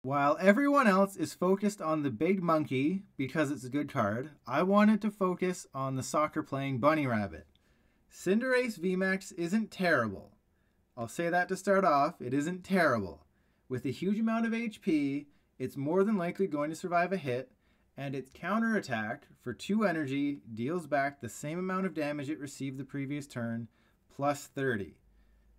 While everyone else is focused on the big monkey because it's a good card, I wanted to focus on the soccer playing bunny rabbit. Cinderace VMAX isn't terrible. I'll say that to start off, it isn't terrible. With a huge amount of HP, it's more than likely going to survive a hit, and its counterattack for 2 energy deals back the same amount of damage it received the previous turn, plus 30.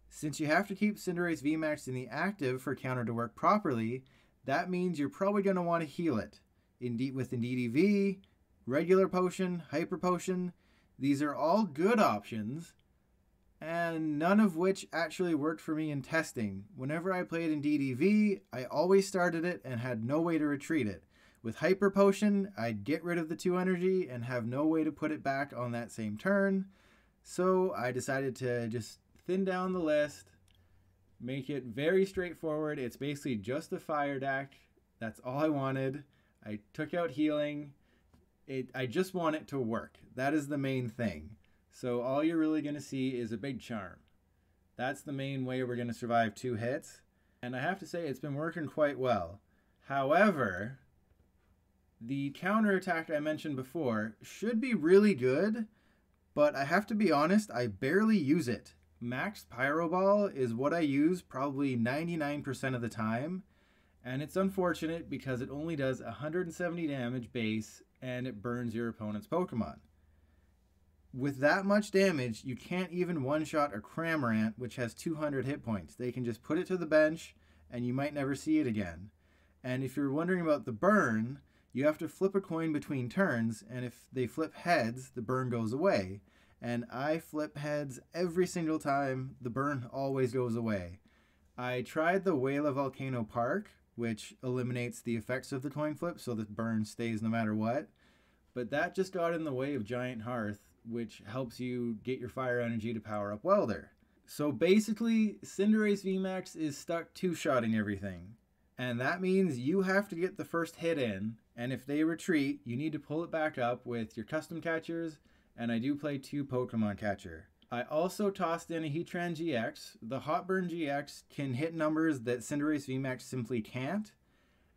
Since you have to keep Cinderace VMAX in the active for counter to work properly, that means you're probably going to want to heal it. With Indeedee V, regular potion, hyper potion, these are all good options, and none of which actually worked for me in testing. Whenever I played Indeedee V, I always started it and had no way to retreat it. With hyper potion, I'd get rid of the 2 energy and have no way to put it back on that same turn, so I decided to just thin down the list, make it very straightforward. It's basically just a fire deck. That's all I wanted. I took out healing. I just want it to work. That is the main thing. So all you're really going to see is a Big Charm. That's the main way we're going to survive 2 hits. And I have to say it's been working quite well. However, the counterattack I mentioned before should be really good, but I have to be honest, I barely use it. Max Pyro Ball is what I use probably 99% of the time, and it's unfortunate because it only does 170 damage base and it burns your opponent's Pokemon. With that much damage, you can't even one-shot a Cramorant, which has 200 hit points. They can just put it to the bench and you might never see it again. And if you're wondering about the burn, you have to flip a coin between turns, and if they flip heads, the burn goes away. And I flip heads every single time. The burn always goes away. I tried the Whale Volcano Park, which eliminates the effects of the coin flip, so the burn stays no matter what. But that just got in the way of Giant Hearth, which helps you get your fire energy to power up Welder. So basically, Cinderace VMAX is stuck 2-shotting everything. And that means you have to get the first hit in, and if they retreat, you need to pull it back up with your custom catchers, and I do play 2 Pokemon Catcher. I also tossed in a Heatran-GX. The Hotburn GX can hit numbers that Cinderace VMAX simply can't.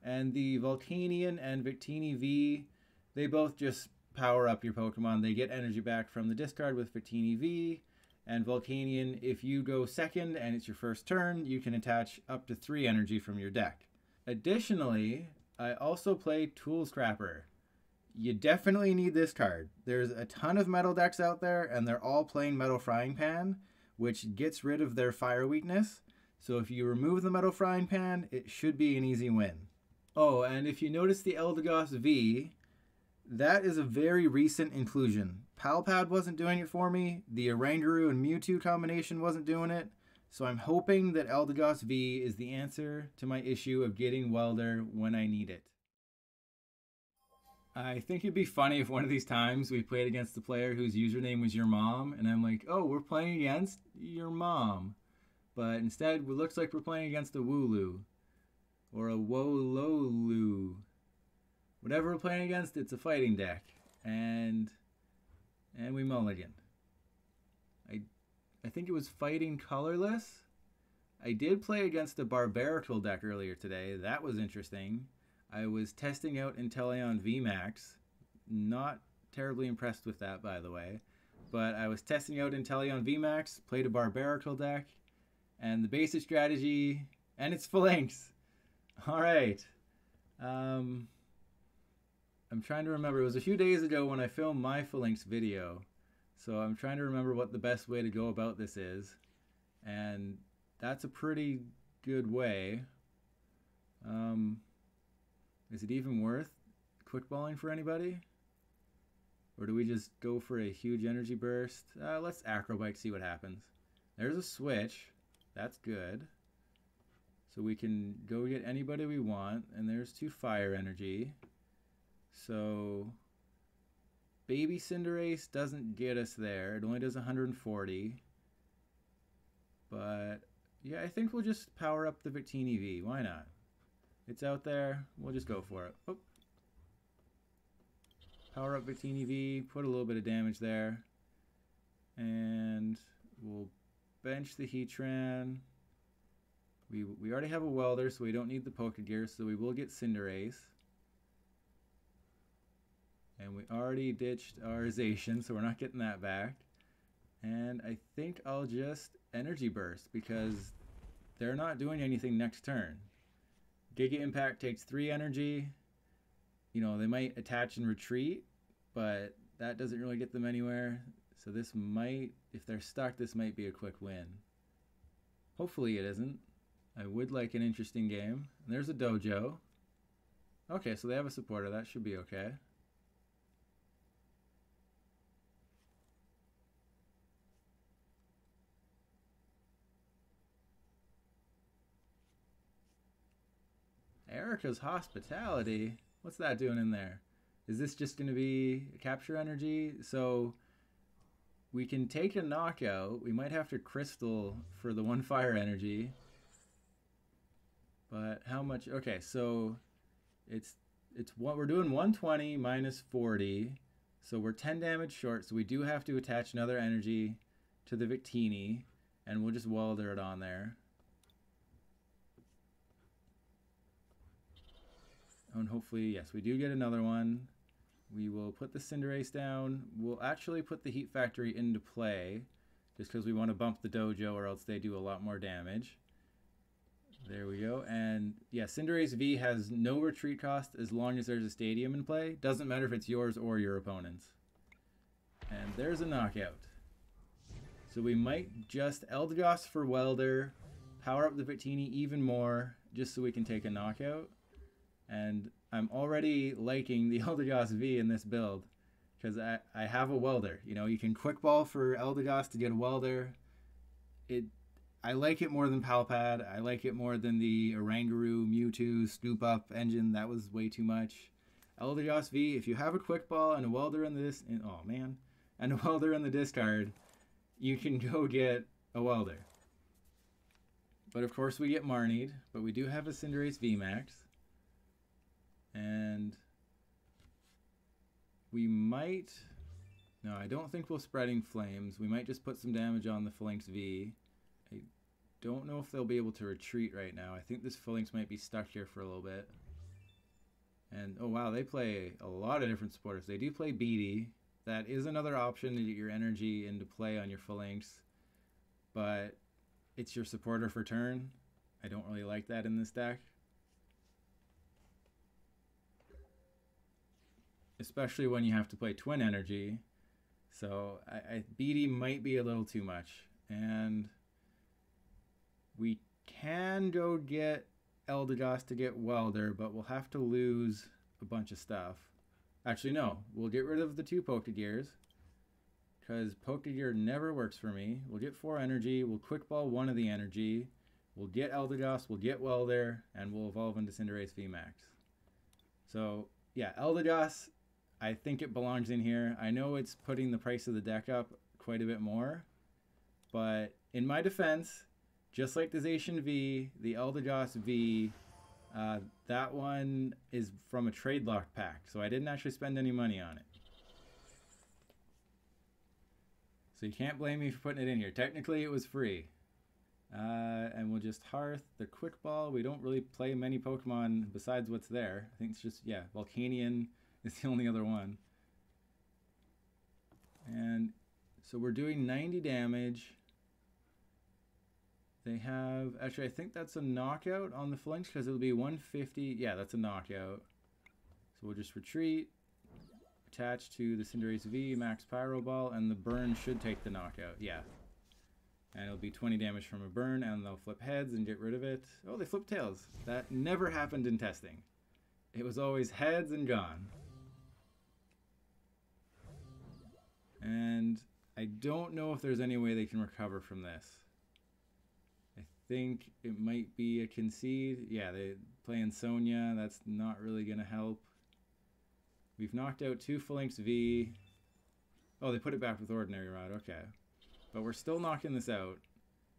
And the Volcanion and Victini V, they both just power up your Pokemon. They get energy back from the discard with Victini V. And Volcanion, if you go second and it's your first turn, you can attach up to 3 energy from your deck. Additionally, I also play Tool Scrapper. You definitely need this card. There's a ton of metal decks out there, and they're all playing Metal Frying Pan, which gets rid of their fire weakness. So if you remove the Metal Frying Pan, it should be an easy win. Oh, and if you notice the Eldegoss V, that is a very recent inclusion. Pal Pad wasn't doing it for me. The Oranguru and Mewtwo combination wasn't doing it. So I'm hoping that Eldegoss V is the answer to my issue of getting Welder when I need it. I think it'd be funny if one of these times we played against the player whose username was your mom, and I'm like, oh, we're playing against your mom. But instead, it looks like we're playing against a Wooloo. Or a Wololu. Whatever we're playing against, it's a fighting deck. And we mulligan. I think it was fighting colorless. I did play against a Barbaracle deck earlier today. That was interesting. I was testing out Inteleon VMAX. Not terribly impressed with that, by the way. But I was testing out Inteleon VMAX, played a Barbaracle deck, and the basic strategy, and it's Phalanx. Alright. I'm trying to remember. It was a few days ago when I filmed my Phalanx video. So I'm trying to remember what the best way to go about this is. And that's a pretty good way. Is it even worth quickballing for anybody? Or do we just go for a huge energy burst? Let's Acro Bike, see what happens. There's a switch. That's good. So we can go get anybody we want. And there's 2 fire energy. So Baby Cinderace doesn't get us there. It only does 140. But yeah, I think we'll just power up the Victini V. Why not? It's out there. We'll just go for it. Oh. Power up Victini V. Put a little bit of damage there. And we'll bench the Heatran. We already have a Welder, so we don't need the Pokégear, so we will get Cinderace. And we already ditched our Zacian, so we're not getting that back. And I think I'll just Energy Burst, because they're not doing anything next turn. Giga Impact takes 3 energy. You know, they might attach and retreat, but that doesn't really get them anywhere. So this might, if they're stuck, this might be a quick win. Hopefully it isn't. I would like an interesting game. And there's a Dojo. Okay, so they have a supporter. That should be okay. Erica's Hospitality. What's that doing in there? Is this just going to be capture energy? So we can take a knockout. We might have to crystal for the 1 fire energy. But how much? Okay, so it's what we're doing 120 minus 40. So we're 10 damage short. So we do have to attach another energy to the Victini, and we'll just welder it on there. And hopefully, yes, we do get another one. We will put the Cinderace down. We'll actually put the Heat Factory into play, just because we want to bump the Dojo, or else they do a lot more damage. There we go. And yeah, Cinderace V has no retreat cost as long as there's a stadium in play. Doesn't matter if it's yours or your opponent's. And there's a knockout. So we might just Eldegoss for Welder, power up the Victini even more, just so we can take a knockout. And I'm already liking the Eldegoss V in this build, because I have a Welder. You know, you can quick ball for Eldegoss to get a Welder. I like it more than Pal Pad. I like it more than the Oranguru Mewtwo Scoop Up engine. That was way too much. Eldegoss V, if you have a quick ball and a Welder in this, and a Welder in the discard, you can go get a Welder. But of course we get Marnied, but we do have a Cinderace VMAX. And we might, no, I don't think we'll Spreading Flames. We might just put some damage on the Phalanx V. I don't know if they'll be able to retreat right now. I think this Phalanx might be stuck here for a little bit. And, oh wow, they play a lot of different supporters. They do play Beatty. That is another option to get your energy into play on your Phalanx. But it's your supporter for turn. I don't really like that in this deck. Especially when you have to play Twin Energy. So Beatty might be a little too much. And we can go get Eldegoss to get Welder, but we'll have to lose a bunch of stuff. Actually, no. We'll get rid of the 2 Pokégears, because Pokégear never works for me. We'll get 4 energy. We'll quick ball 1 of the energy. We'll get Eldegoss. We'll get Welder. And we'll evolve into Cinderace VMAX. So, yeah, Eldegoss, I think it belongs in here. I know it's putting the price of the deck up quite a bit more. But in my defense, just like the Zacian V, the Eldegoss V, that one is from a trade lock pack. So I didn't actually spend any money on it. So you can't blame me for putting it in here. Technically, it was free. And we'll just Hearth the Quick Ball. We don't really play many Pokemon besides what's there. I think it's just, yeah, Volcanion is the only other one. And so we're doing 90 damage. They have, actually I think that's a knockout on the Phalanx, because it'll be 150. Yeah, that's a knockout. So we'll just retreat, attach to the Cinderace V, max Pyro Ball, and the burn should take the knockout. Yeah. And it'll be 20 damage from a burn, and they'll flip heads and get rid of it. Oh, they flip tails. That never happened in testing. It was always heads and gone. And I don't know if there's any way they can recover from this. I think it might be a concede. Yeah, they play in Sonia. That's not really going to help. We've knocked out 2 Phalanx V. Oh, they put it back with Ordinary Rod. Okay. But we're still knocking this out.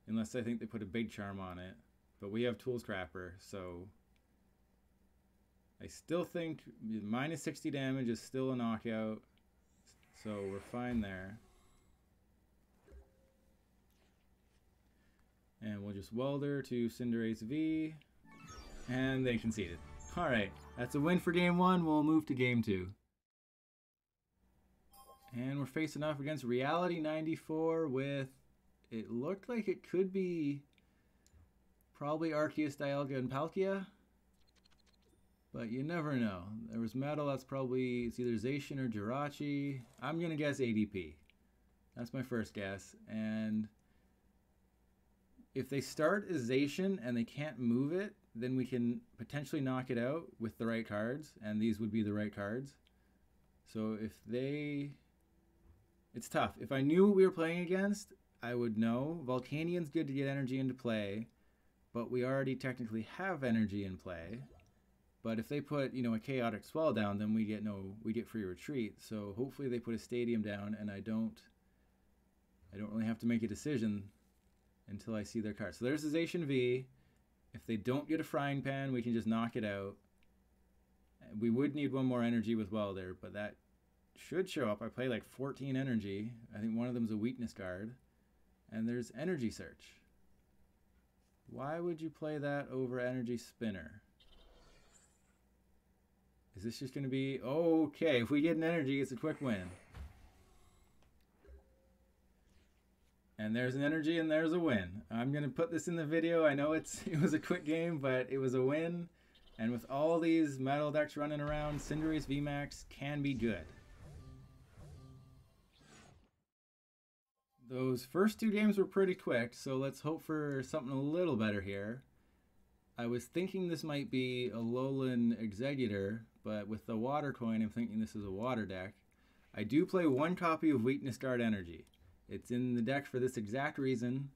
Unless I think they put a Big Charm on it. But we have Tool Scrapper, so I still think minus 60 damage is still a knockout. So we're fine there. And we'll just Welder to Cinderace V. And they conceded. Alright, that's a win for game 1. We'll move to game 2. And we're facing off against Reality 94 with, it looked like it could be probably Arceus, Dialga, and Palkia. But you never know. There was Metal, that's probably, it's either Zacian or Jirachi. I'm going to guess ADP. That's my first guess. And if they start as Zacian and they can't move it, then we can potentially knock it out with the right cards. And these would be the right cards. So if they... It's tough. If I knew what we were playing against, I would know. Volcanion's good to get energy into play. But we already technically have energy in play. But if they put, you know, a chaotic swell down, then we get free retreat. So hopefully they put a stadium down, and I don't really have to make a decision until I see their card. So there's the Zacian V. If they don't get a frying pan, we can just knock it out. We would need one more energy with Welder, but that should show up. I play like 14 energy. I think one of them's a weakness card. And there's Energy Search. Why would you play that over Energy Spinner? Is this just going to be... Okay, if we get an energy, it's a quick win. And there's an energy and there's a win. I'm going to put this in the video. I know it was a quick game, but it was a win. And with all these metal decks running around, Cinderace VMAX can be good. Those first 2 games were pretty quick, so let's hope for something a little better here. I was thinking this might be a Alolan Exeggutor, but with the water coin, I'm thinking this is a water deck. I do play 1 copy of Weakness Guard Energy. It's in the deck for this exact reason.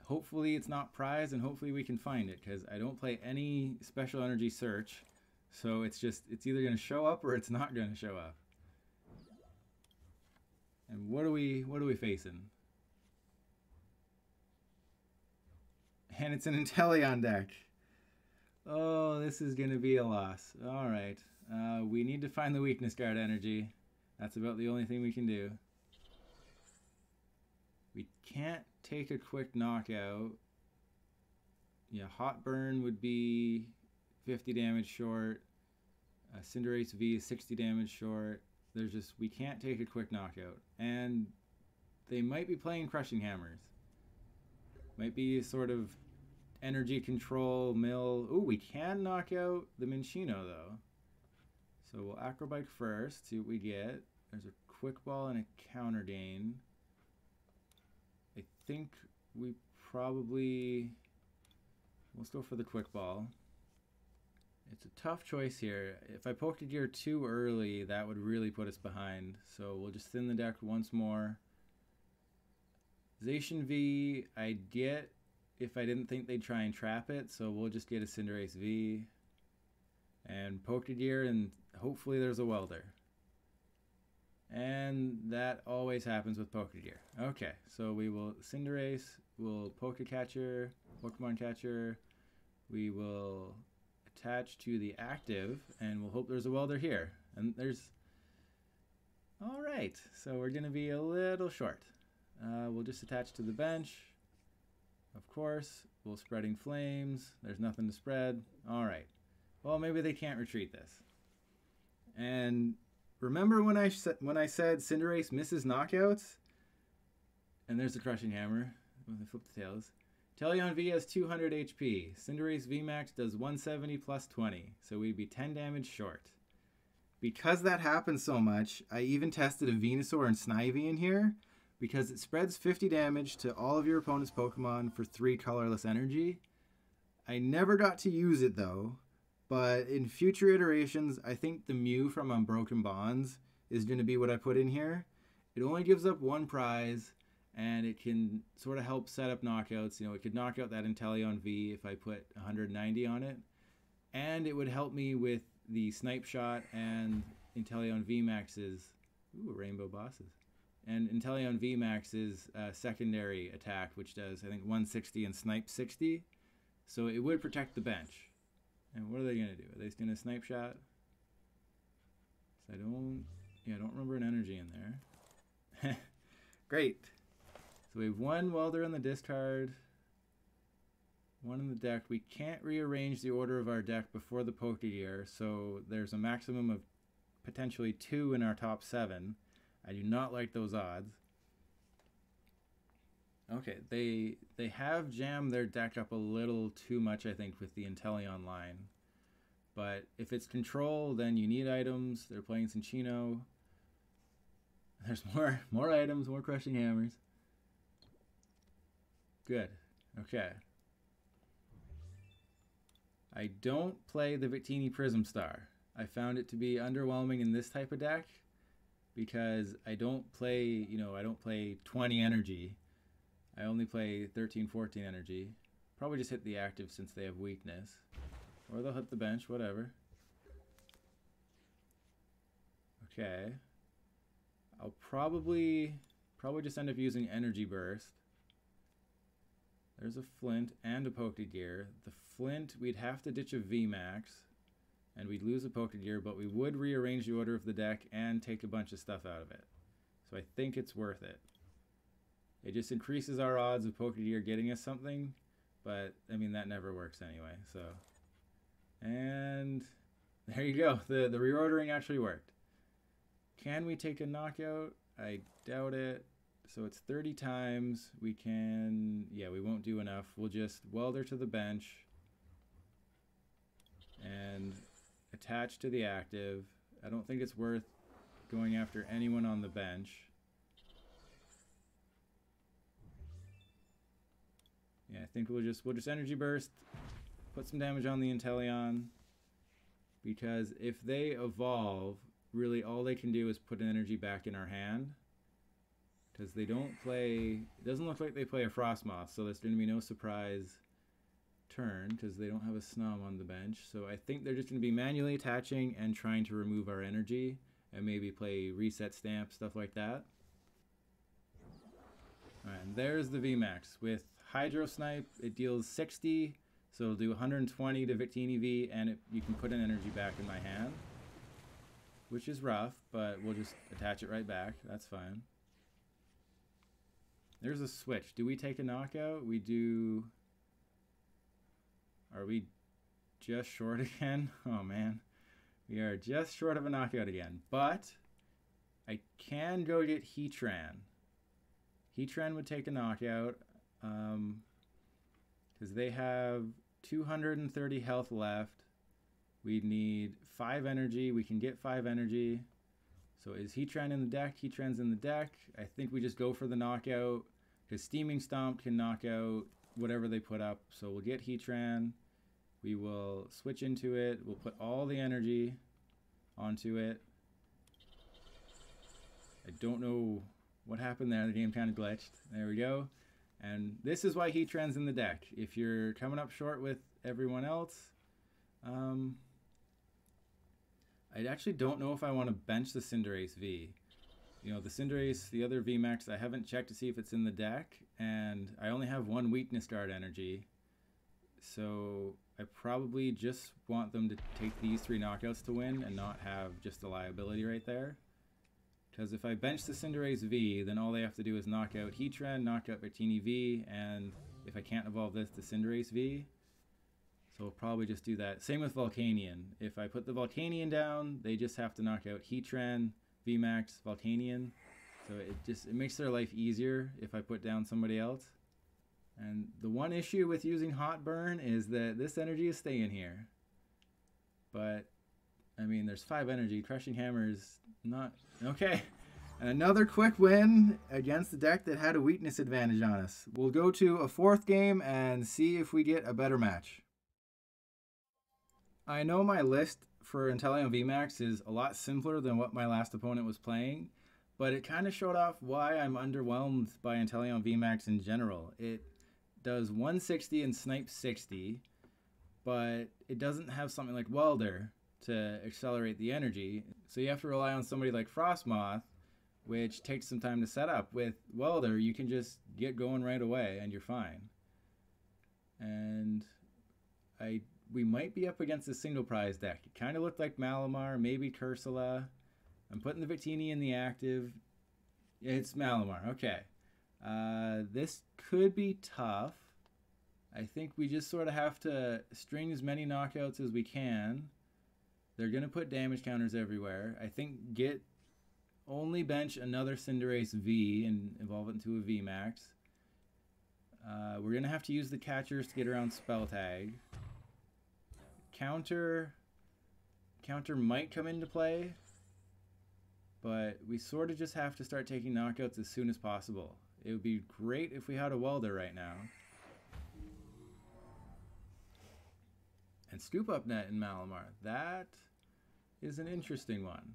Hopefully it's not prize, and hopefully we can find it, because I don't play any special energy search. So it's either going to show up or it's not going to show up. And what are we facing? And it's an Inteleon deck. Oh, this is going to be a loss. Alright. We need to find the Weakness Guard Energy. That's about the only thing we can do. We can't take a quick knockout. Yeah, Hot Burn would be 50 damage short. Cinderace V is 60 damage short. We can't take a quick knockout. And they might be playing Crushing Hammers. Might be sort of energy control, mill. Ooh, we can knock out the Minccino though. So we'll Acro Bike first, see what we get. There's a quick ball and a counter gain. I think we probably... Let's go for the quick ball. It's a tough choice here. If I Pokégear too early, that would really put us behind. So we'll just thin the deck once more. Zacian V, I'd get if I didn't think they'd try and trap it. So we'll just get a Cinderace V. And Pokégear, and hopefully there's a Welder. And that always happens with Pokégear. Okay, so we will Cinderace, we'll Pokécatcher, Pokémon Catcher. We will attach to the active, and we'll hope there's a Welder here. And there's... Alright, so we're going to be a little short. We'll just attach to the bench. Of course, we'll Spreading Flames. There's nothing to spread. Alright. Well, maybe they can't retreat this. And remember when I said Cinderace misses knockouts? And there's the Crushing Hammer. When they flip the tails. Inteleon V has 200 HP. Cinderace VMAX does 170 plus 20. So we'd be 10 damage short. Because that happens so much, I even tested a Venusaur and Snivy in here. Because it spreads 50 damage to all of your opponent's Pokemon for 3 colorless energy. I never got to use it though. But in future iterations, I think the Mew from Unbroken Bonds is going to be what I put in here. It only gives up 1 prize, and it can sort of help set up knockouts. You know, it could knock out that Inteleon V if I put 190 on it. And it would help me with the Snipe Shot and Inteleon VMAX's... Ooh, Rainbow Bosses. And Inteleon VMAX's secondary attack, which does, I think, 160 and Snipe 60. So it would protect the bench. And what are they going to do? Are they just going to Snipe Shot? So I don't remember an energy in there. Great. So we have 1 Welder in the discard. one in the deck. We can't rearrange the order of our deck before the Pokégear, so there's a maximum of potentially 2 in our top 7. I do not like those odds. Okay, they have jammed their deck up a little too much, I think, with the Inteleon line. But if it's control, then you need items. They're playing Cinccino. There's more items, more crushing hammers. Good. Okay. I don't play the Victini Prism Star. I found it to be underwhelming in this type of deck because I don't play, you know, I don't play 20 energy. I only play 13, 14 energy. Probably just hit the active since they have weakness. Or they'll hit the bench, whatever. Okay. I'll probably just end up using Energy Burst. There's a Flint and a Pokégear. The Flint, we'd have to ditch a VMAX, and we'd lose a Pokégear, but we would rearrange the order of the deck and take a bunch of stuff out of it. So I think it's worth it. It just increases our odds of Pokégear getting us something, but I mean that never works anyway. So, and there you go. The reordering actually worked. Can we take a knockout? I doubt it. So it's 30 times. We can, yeah, we won't do enough. We'll just welder to the bench and attach to the active. I don't think it's worth going after anyone on the bench. Yeah, I think we'll just energy burst, put some damage on the Inteleon, because if they evolve, really all they can do is put an energy back in our hand. Because they don't play, it doesn't look like they play a Frostmoth, so there's going to be no surprise turn because they don't have a Snom on the bench. So I think they're just going to be manually attaching and trying to remove our energy and maybe play reset stamp, stuff like that. Alright, and there's the VMAX. With Hydro Snipe, it deals 60, so it'll do 120 to Victini V, and you can put an energy back in my hand, which is rough, but we'll just attach it right back. That's fine. There's a switch. Do we take a knockout? We do. Are we just short again? Oh man. We are just short of a knockout again. But I can go get Heatran. Heatran would take a knockout because they have 230 health left. We need 5 energy. We can get 5 energy. So is Heatran in the deck? Heatran's in the deck. I think we just go for the knockout because Steaming Stomp can knock out whatever they put up. So we'll get Heatran. We will switch into it. We'll put all the energy onto it. I don't know what happened there. The game kind of glitched. There we go. And this is why Heatran's in the deck. If you're coming up short with everyone else, I actually don't know if I want to bench the Cinderace V. You know, the Cinderace, the other VMAX, I haven't checked to see if it's in the deck, and I only have 1 weakness guard energy. So I probably just want them to take these 3 knockouts to win and not have just a liability right there. Because if I bench the Cinderace V, then all they have to do is knock out Heatran, knock out Victini V, and if I can't evolve this, the Cinderace V. So we'll probably just do that. Same with Volcanion. If I put the Volcanion down, they just have to knock out Heatran, VMAX, Volcanion. So it makes their life easier if I put down somebody else. And the one issue with using Hot Burn is that this energy is staying here. But, I mean, there's 5 energy. Crushing Hammer is not... Okay. And another quick win against the deck that had a weakness advantage on us. We'll go to a 4th game and see if we get a better match. I know my list for Inteleon VMAX is a lot simpler than what my last opponent was playing, but it kind of showed off why I'm underwhelmed by Inteleon VMAX in general. It does 160 and Snipe 60, but it doesn't have something like Welder to accelerate the energy, so you have to rely on somebody like Frostmoth, which takes some time to set up. With Welder, you can just get going right away and you're fine. And we might be up against a single prize deck. It kind of looked like Malamar, maybe Cursula. I'm putting the Victini in the active. It's Malamar, okay. This could be tough. I think we just sort of have to string as many knockouts as we can. They're going to put damage counters everywhere. I think only bench another Cinderace V and evolve it into a VMAX. We're going to have to use the catchers to get around Spell Tag. Counter might come into play, but we sort of just have to start taking knockouts as soon as possible. It would be great if we had a Welder right now. And Scoop Up Net in Malamar. That is an interesting one.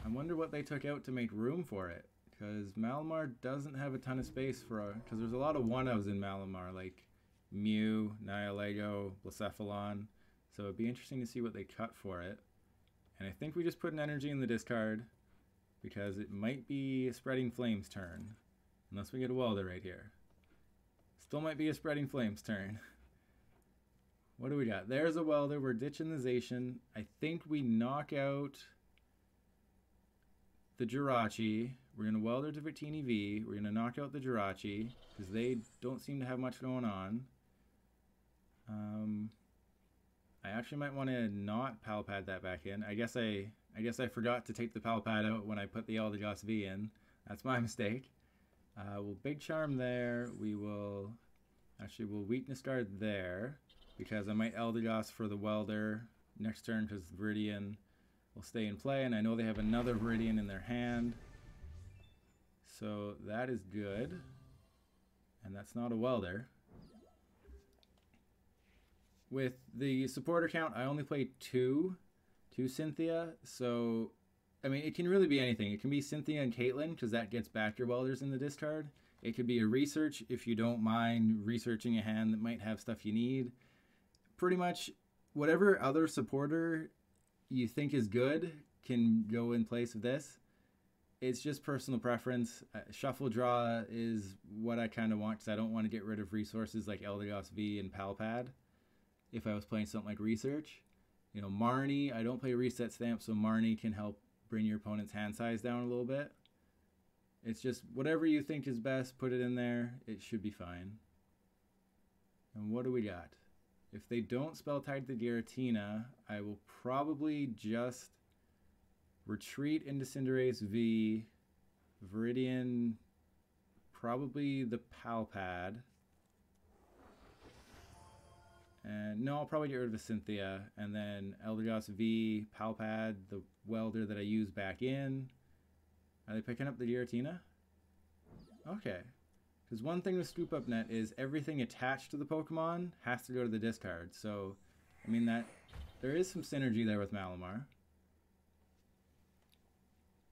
I wonder what they took out to make room for it, because Malamar doesn't have a ton of space for because there's a lot of 1-ofs in Malamar, like Mew, Nihilego, Blacephalon. So it'd be interesting to see what they cut for it. And I think we just put an energy in the discard because it might be a Spreading Flames turn, unless we get a Welder right here. Still might be a Spreading Flames turn. What do we got? There's a Welder. We're ditching the Zacian. I think we knock out the Jirachi. We're going to Welder to Victini V. We're going to knock out the Jirachi because they don't seem to have much going on. I actually might want to not Pal Pad that back in. I guess I forgot to take the Pal Pad out when I put the Eldegoss V in. That's my mistake. We'll Big Charm there. We'll Weakness Guard there because I might Eldegoss for the Welder next turn because Viridian will stay in play, and I know they have another Viridian in their hand. So that is good. And that's not a Welder. With the supporter count, I only play two Cynthia. So, I mean, it can really be anything. It can be Cynthia and Caitlyn, because that gets back your Welders in the discard. It could be a research if you don't mind researching a hand that might have stuff you need. Pretty much whatever other supporter you think is good can go in place of this. It's just personal preference. Shuffle Draw is what I kind of want because I don't want to get rid of resources like Eldegoss V and Pal Pad if I was playing something like Research. You know, Marnie, I don't play Reset Stamp, so Marnie can help bring your opponent's hand size down a little bit. It's just whatever you think is best, put it in there. It should be fine. And what do we got? If they don't Spell Tag the Giratina, I will probably just retreat into Cinderace V, Viridian, probably the Pal Pad. And no, I'll probably get rid of the Cynthia, and then Eldegoss V, Pal Pad, the Welder that I use back in. Are they picking up the Giratina? Okay. Because one thing with Scoop Up Net is everything attached to the Pokemon has to go to the discard. So, I mean, there is some synergy there with Malamar.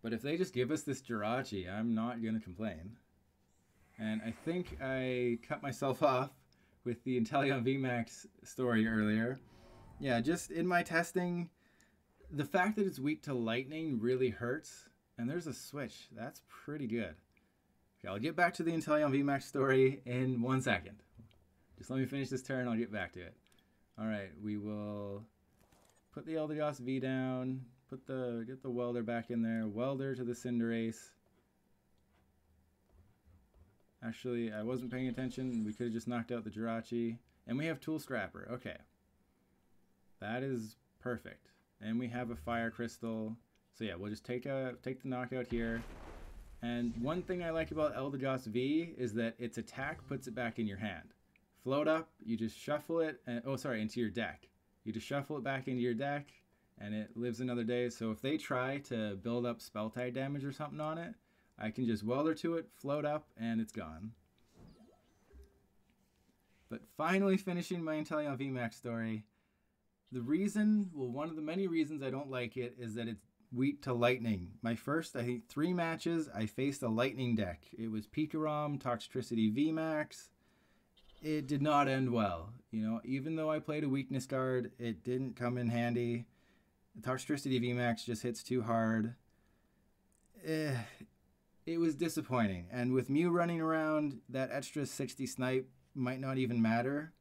But if they just give us this Jirachi, I'm not going to complain. And I think I cut myself off with the Inteleon VMAX story earlier. Yeah, just in my testing, the fact that it's weak to lightning really hurts. And there's a switch. That's pretty good. Okay, I'll get back to the Inteleon VMAX story in 1 second. Just let me finish this turn, I'll get back to it. Alright, we will put the Eldegoss V down, get the Welder back in there, Welder to the Cinderace. Actually, I wasn't paying attention. We could have just knocked out the Jirachi. And we have Tool Scrapper. Okay. That is perfect. And we have a Fire Crystal. So yeah, we'll just take the knockout here. And one thing I like about Eldegoss V is that its attack puts it back in your hand. Float up, you just shuffle it, into your deck. You just shuffle it back into your deck, and it lives another day. So if they try to build up Spell Tag damage or something on it, I can just Welder to it, float up, and it's gone. But finally finishing my Inteleon VMAX story. One of the many reasons I don't like it is that it's weak to lightning. My first, I think, 3 matches, I faced a lightning deck. It was Pikarom, Toxtricity VMAX. It did not end well. You know, even though I played a weakness guard, it didn't come in handy. The Toxtricity VMAX just hits too hard. It was disappointing. And with Mew running around, that extra 60 snipe might not even matter.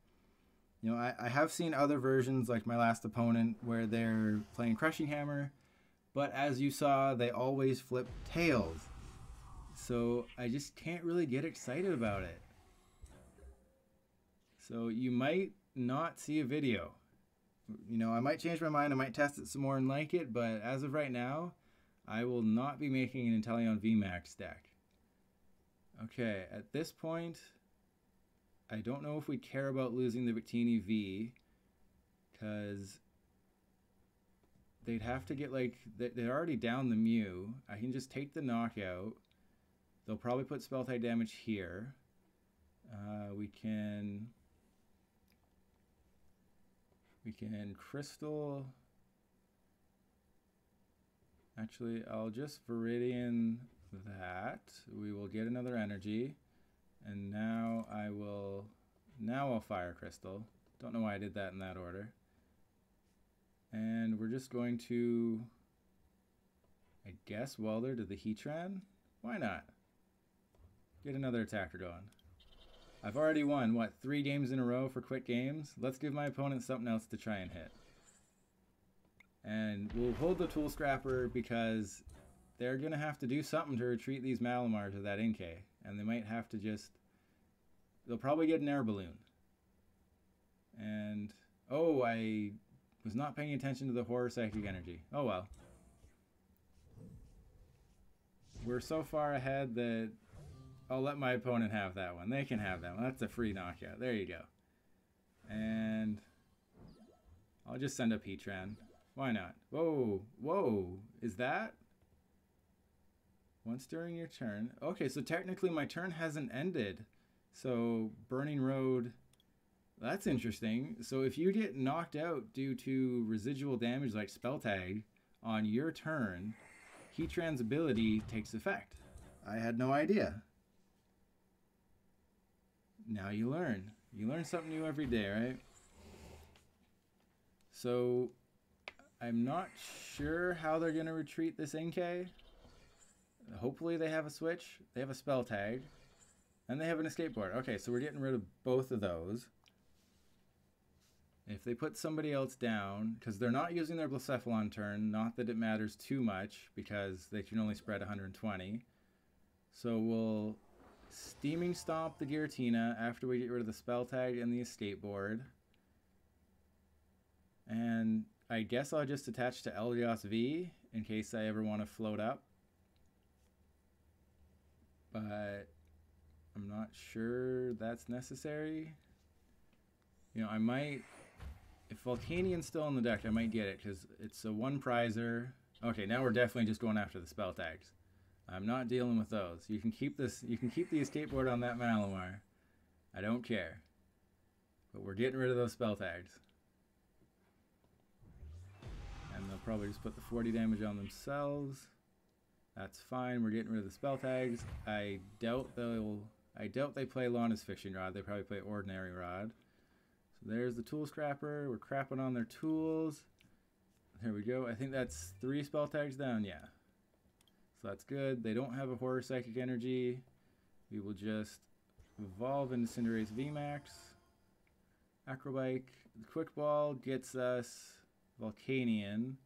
You know, I have seen other versions, like my last opponent, where they're playing Crushing Hammer, but as you saw, they always flip tails. So I just can't really get excited about it. So you might not see a video. You know, I might change my mind, I might test it some more and like it, but as of right now, I will not be making an Inteleon VMAX deck. Okay, at this point, I don't know if we care about losing the Victini V, because they'd have to get, like, they're already down the Mew. I can just take the knockout. They'll probably put spell tag damage here. We can Crystal. Actually, I'll just Viridian that. We will get another energy. And now I'll Fire Crystal. Don't know why I did that in that order. And we're just going to, I guess, Welder to the Heatran. Why not? Get another attacker going. I've already won, what, 3 games in a row for quick games? Let's give my opponent something else to try and hit. And we'll hold the Tool Scrapper because they're going to have to do something to retreat these Malamars with that Inkay. And they might have to just, they'll probably get an air balloon. And, oh, I was not paying attention to the Horror Psychic Energy. Oh well. We're so far ahead that I'll let my opponent have that one. They can have that one. That's a free knockout. There you go. And I'll just send up Heatran. Why not? Whoa, whoa, is that? Once during your turn. Okay, so technically my turn hasn't ended. So Burning Road, that's interesting. So if you get knocked out due to residual damage like Spell Tag on your turn, Heatran's ability takes effect. I had no idea. Now you learn. You learn something new every day, right? So I'm not sure how they're going to retreat this Inkay. Hopefully they have a switch. They have a spell tag. And they have an escape board. Okay, so we're getting rid of both of those. If they put somebody else down, because they're not using their Blacephalon turn, not that it matters too much, because they can only spread 120. So we'll Steaming Stomp the Giratina after we get rid of the spell tag and the escape board. And I guess I'll just attach to Eldegoss V in case I ever want to float up. But I'm not sure that's necessary. You know, I might, if Volcanion's still in the deck, I might get it because it's a 1 prizer. Okay, now we're definitely just going after the spell tags. I'm not dealing with those. You can keep this, you can keep the escape board on that Malamar. I don't care. But we're getting rid of those spell tags. And they'll probably just put the 40 damage on themselves. That's fine. We're getting rid of the spell tags. I doubt they play Lana's Fishing Rod. They probably play Ordinary Rod. So there's the Tool Scrapper. We're crapping on their tools. There we go. I think that's 3 spell tags down. Yeah. So that's good. They don't have a Horror Psychic Energy. We will just evolve into Cinderace VMAX. Acro Bike. The Quick Ball gets us Volcanion.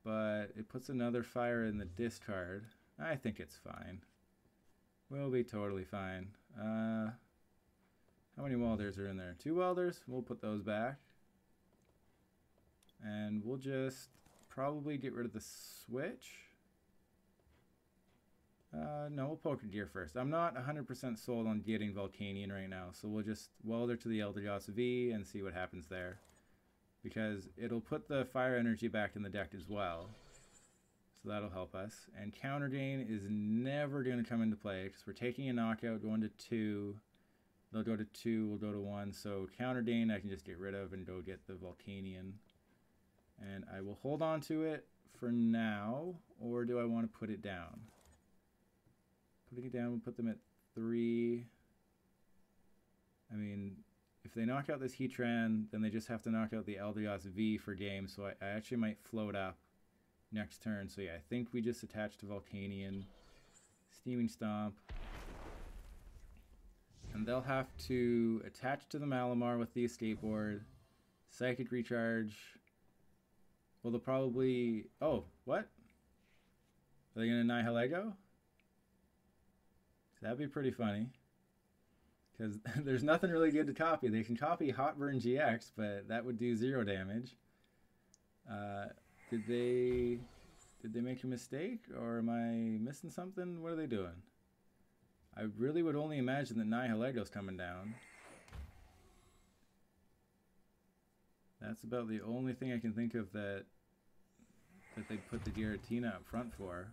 But it puts another fire in the discard. I think it's fine. We'll be totally fine. How many welders are in there? 2 welders. We'll put those back. And we'll just probably get rid of the switch. No, we'll Pokégear first. I'm not 100% sold on getting Volcanion right now. So we'll just welder to the Eldegoss V and see what happens there. Because it'll put the fire energy back in the deck as well. So that'll help us. And counter gain is never going to come into play because we're taking a knockout, going to 2. They'll go to 2, we'll go to 1. So counter gain I can just get rid of and go get the Volcanion. And I will hold on to it for now, or do I want to put it down? Putting it down, we'll put them at 3. I mean, if they knock out this Heatran, then they just have to knock out the Eldegoss V for game, so I actually might float up next turn. So yeah, I think we just attach to Volcanion, Steaming Stomp, and they'll have to attach to the Malamar with the escape board, Psychic Recharge. Well, they'll probably, oh, what? Are they going to Nihilego? That'd be pretty funny. Because there's nothing really good to copy. They can copy Heatran GX, but that would do 0 damage. Did they make a mistake, or am I missing something? What are they doing? I really would only imagine that Nihilego's coming down. That's about the only thing I can think of that they'd put the Giratina up front for.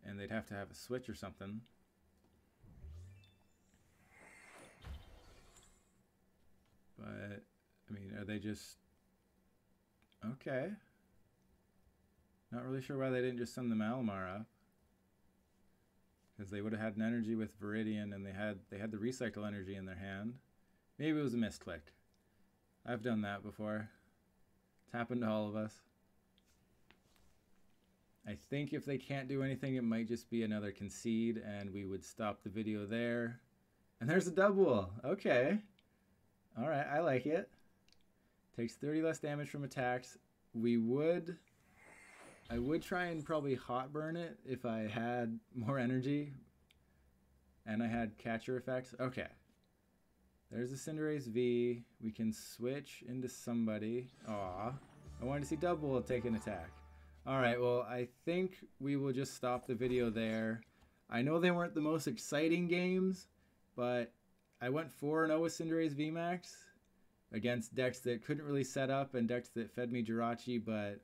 And they'd have to have a switch or something. But, I mean, are they just... Okay. Not really sure why they didn't just send the Malamar up. Because they would have had an energy with Viridian, and they had the recycle energy in their hand. Maybe it was a misclick. I've done that before. It's happened to all of us. I think if they can't do anything, it might just be another concede, and we would stop the video there. And there's a double. Okay. Alright, I like it. Takes 30 less damage from attacks. I would try and probably hot burn it if I had more energy. And I had catcher effects. Okay. There's a Cinderace V. We can switch into somebody. Aw. I wanted to see double take an attack. Alright, well, I think we will just stop the video there. I know they weren't the most exciting games, but I went 4-0 with Cinderace VMAX against decks that couldn't really set up and decks that fed me Jirachi, but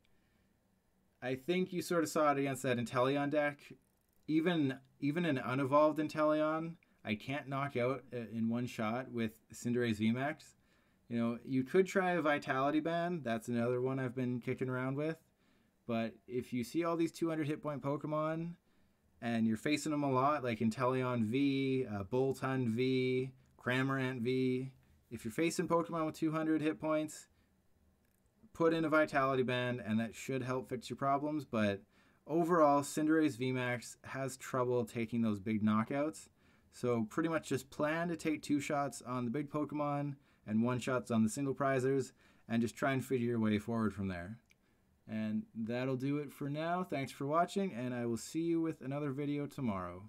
I think you sort of saw it against that Inteleon deck. Even an unevolved Inteleon, I can't knock out in one shot with Cinderace VMAX. You know, you could try a Vitality Band. That's another one I've been kicking around with. But if you see all these 200 hit point Pokemon and you're facing them a lot, like Inteleon V, Boltund V, Cramorant V, if you're facing Pokemon with 200 hit points, put in a Vitality Band and that should help fix your problems. But overall, Cinderace VMAX has trouble taking those big knockouts. So pretty much just plan to take 2 shots on the big Pokemon and 1 shots on the single prizers and just try and figure your way forward from there. And that'll do it for now. Thanks for watching, and I will see you with another video tomorrow.